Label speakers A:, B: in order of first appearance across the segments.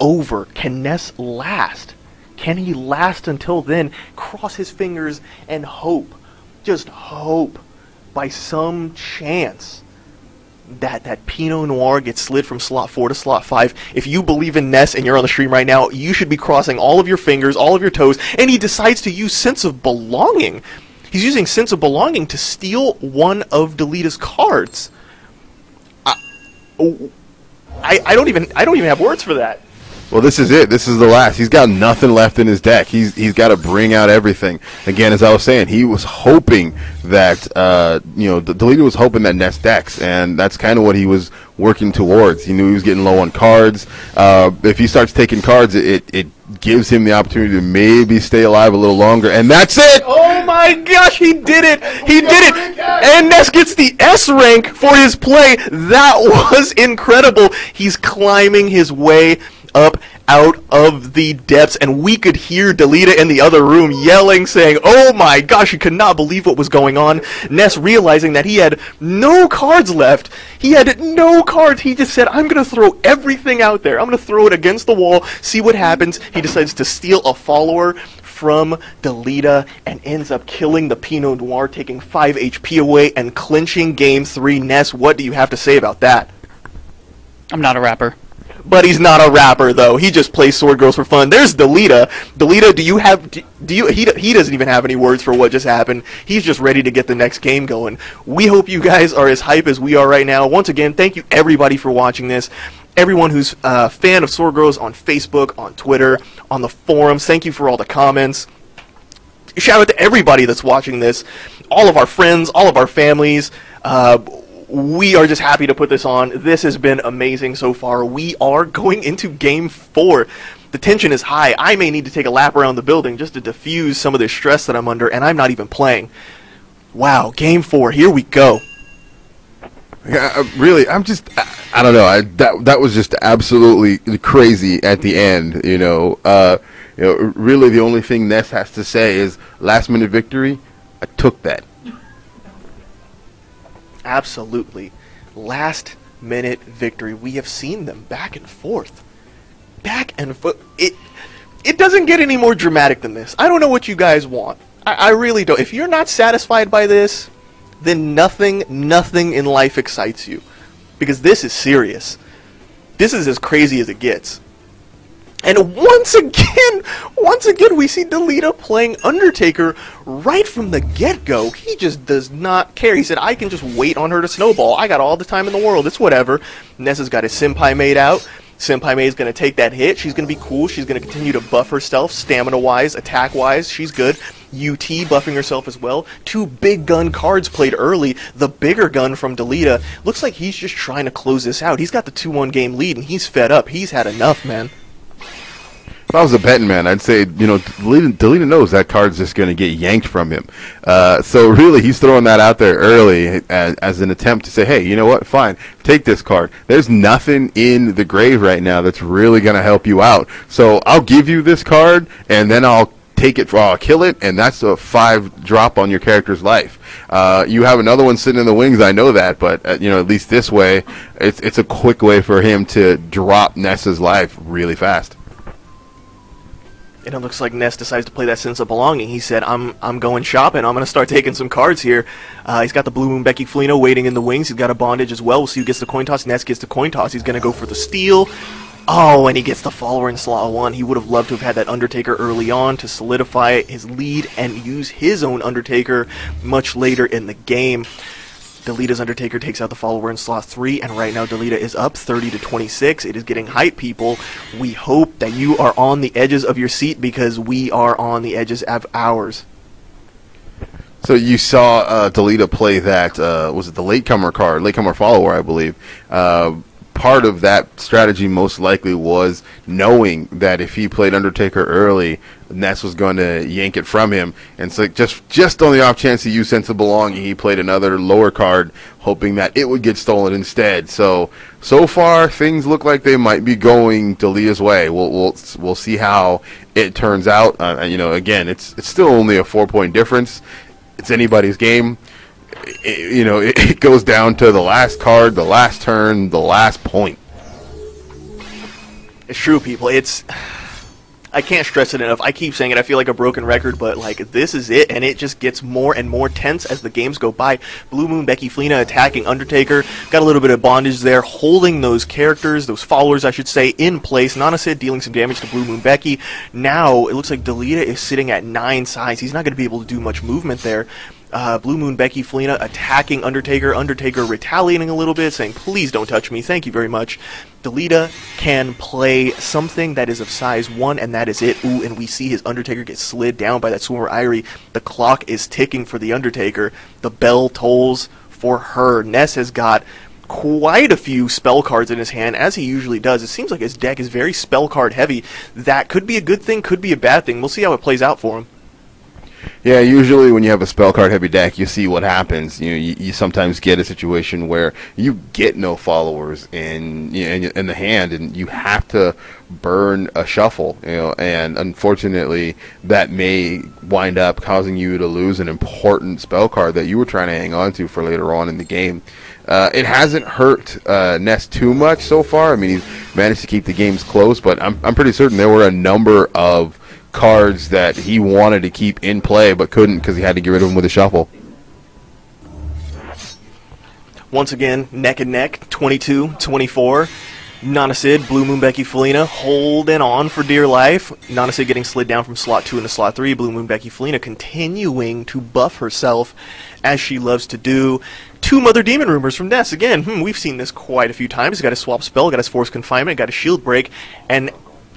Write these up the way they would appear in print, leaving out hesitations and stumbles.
A: over. Can Ness last? Can he last until then? Cross his fingers and hope, just hope, by some chance that Pinot Noir gets slid from slot 4 to slot 5. If you believe in Ness and you're on the stream right now, you should be crossing all of your fingers, all of your toes, and he decides to use Sense of Belonging. He's using Sense of Belonging to steal one of Delita's cards. I don't even have words for that.
B: Well, this is it. This is the last. He's got nothing left in his deck. He's got to bring out everything. Again, as I was saying, he was hoping that Delita was hoping that Ness decks, and that's kind of what he was working towards. He knew he was getting low on cards. If he starts taking cards, it gives him the opportunity to maybe stay alive a little longer, and that's it.
A: Oh my gosh, he did it! He did it! And Ness gets the S rank for his play. That was incredible. He's climbing his way up out of the depths, and we could hear Delita in the other room yelling, saying, oh my gosh, he could not believe what was going on. Ness realizing that he had no cards left. He had no cards. He just said, I'm going to throw everything out there. I'm going to throw it against the wall, see what happens. He decides to steal a follower from Delita and ends up killing the Pinot Noir, taking 5 HP away and clinching Game 3. Ness, what do you have to say about that?
C: I'm not a rapper.
A: But he's not a rapper, though. He just plays SwordGirls for fun. There's Delita. Delita, he doesn't even have any words for what just happened. He's just ready to get the next game going. We hope you guys are as hype as we are right now. Once again, thank you everybody for watching this. Everyone who's a fan of SwordGirls on Facebook, on Twitter, on the forums, thank you for all the comments. Shout out to everybody that's watching this. All of our friends, all of our families. We are just happy to put this on. This has been amazing so far. We are going into Game 4. The tension is high. I may need to take a lap around the building just to diffuse some of the stress that I'm under, and I'm not even playing. Wow, Game 4. Here we go.
B: Yeah, really, I don't know. That was just absolutely crazy at the end. Really, the only thing Ness has to say is last-minute victory. I took that.
A: Absolutely. Last minute victory. We have seen them back and forth. Back and forth. It doesn't get any more dramatic than this. I don't know what you guys want. I really don't. If you're not satisfied by this, then nothing in life excites you. Because this is serious. This is as crazy as it gets. And once again, we see Delita playing Undertaker right from the get-go. He just does not care. He said, I can just wait on her to snowball. I got all the time in the world. It's whatever. Nessa's got his Senpai Maid out. Senpai Maid's going to take that hit. She's going to be cool. She's going to continue to buff herself, stamina-wise, attack-wise. She's good. UT buffing herself as well. 2 big gun cards played early. The bigger gun from Delita. Looks like he's just trying to close this out. He's got the 2-1 game lead, and he's fed up. He's had enough, man.
B: If I was a betting man, I'd say, Delita knows that card's just going to get yanked from him. So really, he's throwing that out there early as an attempt to say, hey, you know what? Fine, take this card. There's nothing in the grave right now that's really going to help you out. So I'll give you this card, and then I'll take it, I'll kill it, and that's a 5 drop on your character's life. You have another one sitting in the wings, I know that, but at least this way, it's a quick way for him to drop Nessa's life really fast.
A: And it looks like Ness decides to play that Sense of Belonging. He said, I'm going shopping. I'm going to start taking some cards here. He's got the Blue Moon Becky Flino waiting in the wings. He's got a Bondage as well. We'll see who gets the coin toss. Ness gets the coin toss. He's going to go for the steal. Oh, and he gets the follower in slot 1. He would have loved to have had that Undertaker early on to solidify his lead and use his own Undertaker much later in the game. Delita's Undertaker takes out the follower in slot 3, and right now Delita is up 30-26. It is getting hype, people. We hope that you are on the edges of your seat because we are on the edges of ours.
B: So you saw Delita play that, was it the latecomer card, latecomer follower, I believe. Part of that strategy most likely was knowing that if he played Undertaker early, Ness was going to yank it from him. And so just on the off chance he used Sense of Belonging, he played another lower card, hoping that it would get stolen instead. So far, things look like they might be going Delita's way. We'll see how it turns out. Again, it's still only a 4-point difference. It's anybody's game. It goes down to the last card, the last turn, the last point.
A: It's true, people. I can't stress it enough. I keep saying it. I feel like a broken record, but like this is it, and it just gets more and more tense as the games go by. Blue Moon Becky Flina attacking Undertaker. Got a little bit of bondage there, holding those characters, those followers, I should say, in place. Nana Sid dealing some damage to Blue Moon Becky. Now it looks like Delita is sitting at 9 sides. He's not going to be able to do much movement there. Blue Moon Becky Flina attacking Undertaker. Undertaker retaliating a little bit, saying, please don't touch me, thank you very much. Delita can play something that is of size 1, and that is it. Ooh, and we see his Undertaker get slid down by that Swimmer Irie. The clock is ticking for the Undertaker. The bell tolls for her. Ness has got quite a few spell cards in his hand, as he usually does. It seems like his deck is very spell card heavy. That could be a good thing, could be a bad thing. We'll see how it plays out for him.
B: Yeah, usually when you have a spell card heavy deck, you see what happens. You sometimes get a situation where you get no followers in the hand, and you have to burn a shuffle. And unfortunately, that may wind up causing you to lose an important spell card that you were trying to hang on to for later on in the game. It hasn't hurt Ness too much so far. I mean, he's managed to keep the games close, but I'm pretty certain there were a number of cards that he wanted to keep in play but couldn't because he had to get rid of them with a shuffle.
A: Once again, neck and neck, 22-24. Nana Sid, Blue Moon Becky Flina holding on for dear life. Nana Sid getting slid down from slot 2 into slot 3. Blue Moon Becky Flina continuing to buff herself as she loves to do. 2 Mother Demon Rumors from Ness. Again, we've seen this quite a few times. He's got a swap spell, got his force confinement, got a shield break, and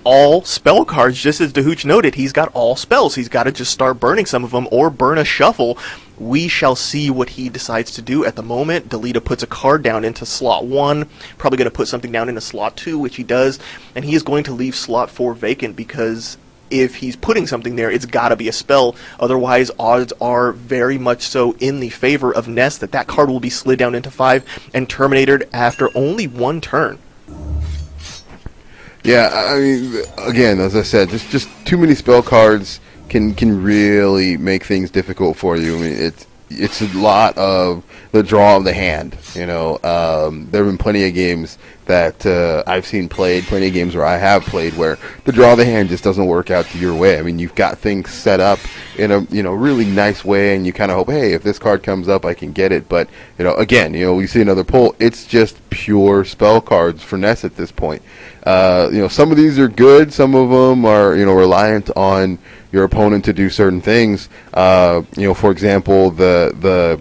A: all spell cards, just as Dahooch noted. He's got all spells. He's got to just start burning some of them or burn a shuffle. We shall see what he decides to do. At the moment, Delita puts a card down into slot 1, probably going to put something down into slot 2, which he does, and he is going to leave slot 4 vacant because if he's putting something there, it's got to be a spell. Otherwise, odds are very much so in the favor of Ness that that card will be slid down into 5 and terminated after only 1 turn.
B: Yeah, I mean, again, as I said, just too many spell cards can really make things difficult for you. I mean, it's a lot of the draw of the hand. There have been plenty of games that I've seen played, plenty of games where I have played where the draw of the hand just doesn't work out to your way. I mean, you've got things set up in a really nice way, and you kind of hope, hey, if this card comes up, I can get it. But again, we see another pull. It's just pure spell cards for Ness at this point. Some of these are good. Some of them are reliant on your opponent to do certain things. For example, the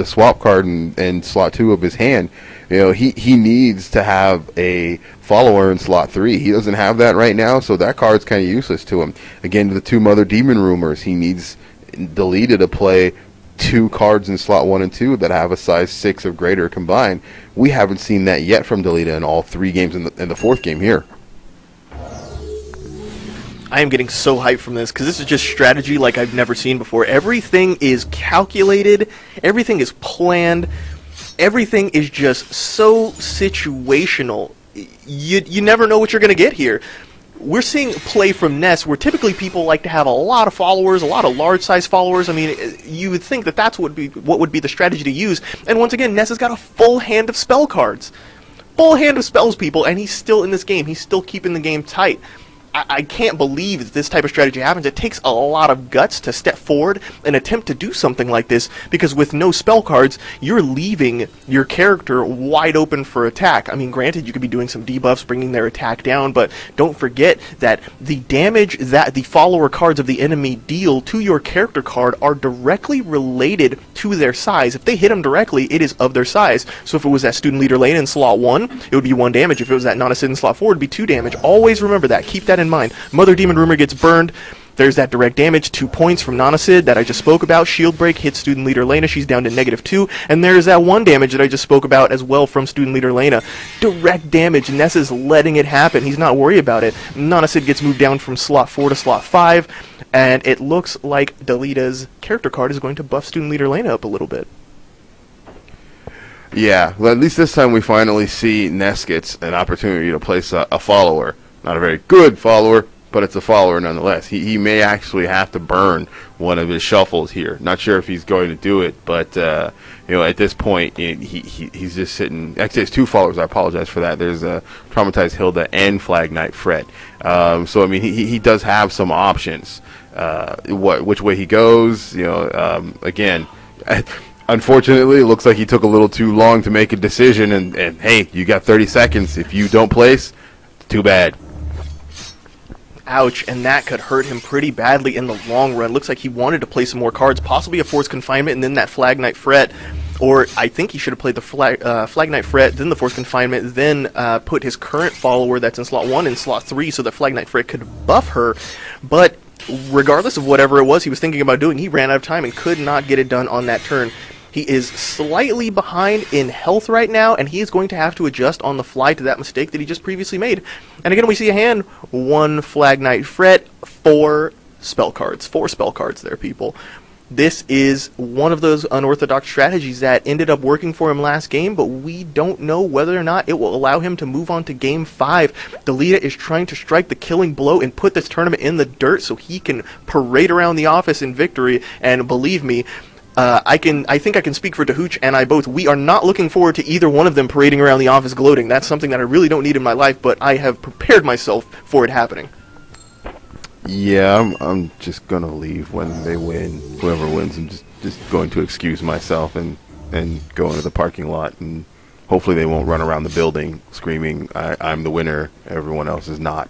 B: swap card in slot 2 of his hand. He needs to have a follower in slot 3. He doesn't have that right now, so that card's kind of useless to him. Again, the 2 Mother Demon Rumors. He needs Delita to play 2 cards in slot 1 and 2 that have a size 6 or greater combined. We haven't seen that yet from Delita in all 3 games in the 4th game here.
A: I am getting so hyped from this because this is just strategy like I've never seen before. Everything is calculated. Everything is planned. Everything is just so situational. You never know what you're going to get here. We're seeing play from Ness where typically people like to have a lot of followers, a lot of large-size followers. I mean, you would think that that's what would be the strategy to use. And once again, Ness has got a full hand of spell cards. Full hand of spells, people, and he's still in this game. He's still keeping the game tight. I can't believe that this type of strategy happens. It takes a lot of guts to step forward and attempt to do something like this, because with no spell cards, you're leaving your character wide open for attack. I mean, granted, you could be doing some debuffs, bringing their attack down, but don't forget that the damage that the follower cards of the enemy deal to your character card are directly related to their size. If they hit them directly, it is of their size. So if it was that Student Leader Lane in slot 1, it would be 1 damage. If it was that Nana Sid in slot 4, it would be 2 damage. Always remember that. Keep that in mind. Mother Demon Rumor gets burned. There's that direct damage, 2 points from Nana Sid that I just spoke about. Shield Break hits Student Leader Lena. She's down to -2. And there's that 1 damage that I just spoke about as well from Student Leader Lena. Direct damage. Ness is letting it happen. He's not worried about it. Nana Sid gets moved down from slot 4 to slot 5. And it looks like Delita's character card is going to buff Student Leader Lena up a little bit.
B: Yeah, well, at least this time we finally see Ness gets an opportunity to place a follower. Not a very good follower, but it's a follower nonetheless. He may actually have to burn one of his shuffles here. Not sure if he's going to do it, but at this point, he's just sitting. Actually, it's 2 followers. I apologize for that. There's Traumatized Hilda and Flag Knight Fred. So I mean, he does have some options. Which way he goes, again. Unfortunately, it looks like he took a little too long to make a decision, and hey, you got 30 seconds. If you don't place, too bad.
A: Ouch, and that could hurt him pretty badly in the long run. Looks like he wanted to play some more cards, possibly a Forced Confinement, and then that Flag Knight Fret. Or I think he should have played the Flag Knight Fret, then the Forced Confinement, then put his current follower that's in slot 1 in slot 3 so that Flag Knight Fret could buff her. But regardless of whatever it was he was thinking about doing, he ran out of time and could not get it done on that turn. He is slightly behind in health right now, and he is going to have to adjust on the fly to that mistake that he just previously made. And again, we see a hand, 1 Flag Knight Fret, 4 spell cards. 4 spell cards there, people. This is one of those unorthodox strategies that ended up working for him last game, but we don't know whether or not it will allow him to move on to Game 5. Delita is trying to strike the killing blow and put this tournament in the dirt so he can parade around the office in victory, and believe me, I think I can speak for Dahooch and I both. We are not looking forward to either one of them parading around the office gloating. That's something that I really don't need in my life, but I have prepared myself for it happening.
B: Yeah, I'm just gonna leave when they win. Whoever wins, I'm just going to excuse myself and go into the parking lot, and hopefully they won't run around the building screaming, "I'm the winner. Everyone else is not."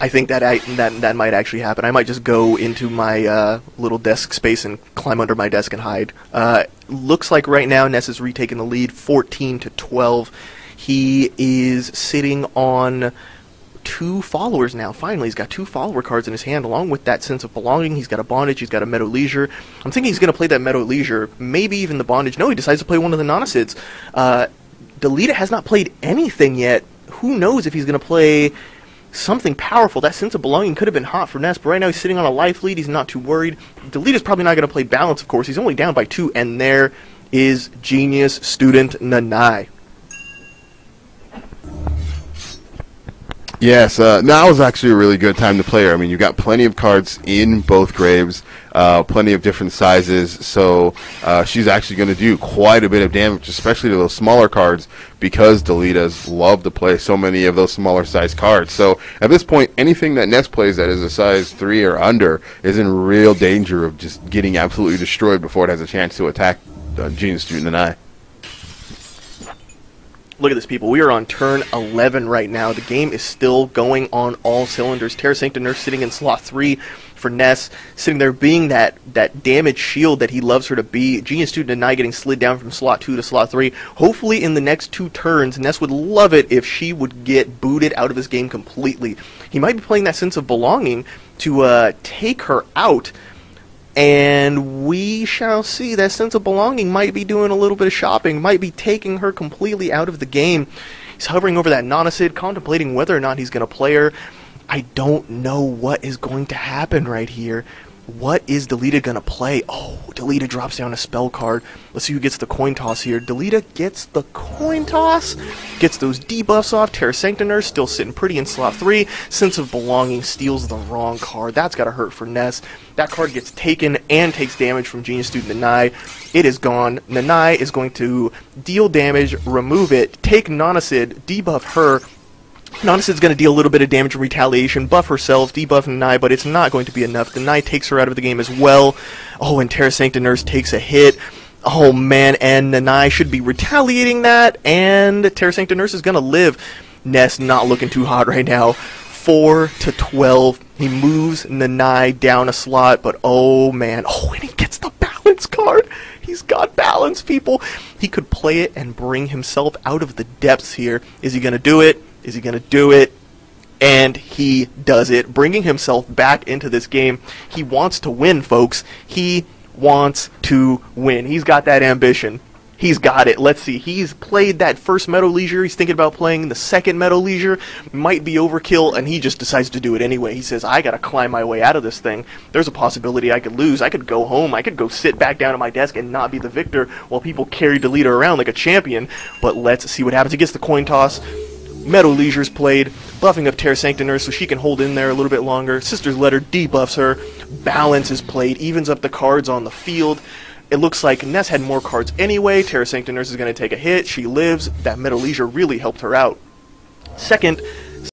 A: I think that might actually happen. I might just go into my little desk space and climb under my desk and hide. Looks like right now Ness is retaking the lead, 14-12. He is sitting on 2 followers now. Finally, he's got 2 follower cards in his hand, along with that sense of belonging. He's got a bondage. He's got a Meadow Leisure. I'm thinking he's going to play that Meadow Leisure, maybe even the bondage. No, he decides to play one of the Nonicids. Delita has not played anything yet. Who knows if he's going to play something powerful. That sense of belonging could have been hot for Ness, but right now he's sitting on a life lead. He's not too worried. Delita's probably not going to play balance, of course. He's only down by 2, and there is genius student Nanai.
B: Yes, now is actually a really good time to play her. I mean, you've got plenty of cards in both graves, plenty of different sizes, so she's actually going to do quite a bit of damage, especially to those smaller cards, because Delitas love to play so many of those smaller size cards. So at this point, anything that Ness plays that is a size 3 or under is in real danger of just getting absolutely destroyed before it has a chance to attack Genius Student and I.
A: Look at this, people. We are on turn 11 right now. The game is still going on all cylinders. Terra Sancta Nurse sitting in slot 3 for Ness, sitting there being that damage shield that he loves her to be. Genius Student and I getting slid down from slot 2 to slot 3. Hopefully in the next 2 turns, Ness would love it if she would get booted out of this game completely. He might be playing that sense of belonging to take her out, and we shall see. That sense of belonging might be doing a little bit of shopping, might be taking her completely out of the game. He's hovering over that Nonicid, contemplating whether or not he's going to play her. I don't know what is going to happen right here. What is Delita going to play? Oh, Delita drops down a spell card. Let's see who gets the coin toss here. Delita gets the coin toss. Gets those debuffs off. Terra Sancta Nurse still sitting pretty in slot 3. Sense of Belonging steals the wrong card. That's got to hurt for Ness. That card gets taken and takes damage from Genius Student Nanai. It is gone. Nanai is going to deal damage, remove it, take Nonicid, debuff her. Nonicid's going to deal a little bit of damage in retaliation, buff herself, debuff Nanai, but it's not going to be enough. Nanai takes her out of the game as well. Oh, and Terra Sancta Nurse takes a hit. Oh, man, and Nanai should be retaliating that, and Terra Sancta Nurse is going to live. Ness not looking too hot right now. 4-12. He moves Nanai down a slot, but oh, man. Oh, and he gets the balance card. He's got balance, people. He could play it and bring himself out of the depths here. Is he going to do it? Is he going to do it? And he does it, bringing himself back into this game. He wants to win, folks. He wants to win. He's got that ambition. He's got it. Let's see. He's played that first Meadow Leisure. He's thinking about playing the second Meadow Leisure. Might be overkill, and he just decides to do it anyway. He says, I got to climb my way out of this thing. There's a possibility I could lose. I could go home. I could go sit back down at my desk and not be the victor while people carry Delita around like a champion. But let's see what happens. He gets the coin toss. Meadow Leisure's played. buffing up Terra Sancta Nurse so she can hold in there a little bit longer. Sister's Letter debuffs her. Balance is played, evens up the cards on the field. It looks like Ness had more cards anyway. Terra Sancta Nurse is going to take a hit. She lives. That Metal Leisure really helped her out. Second,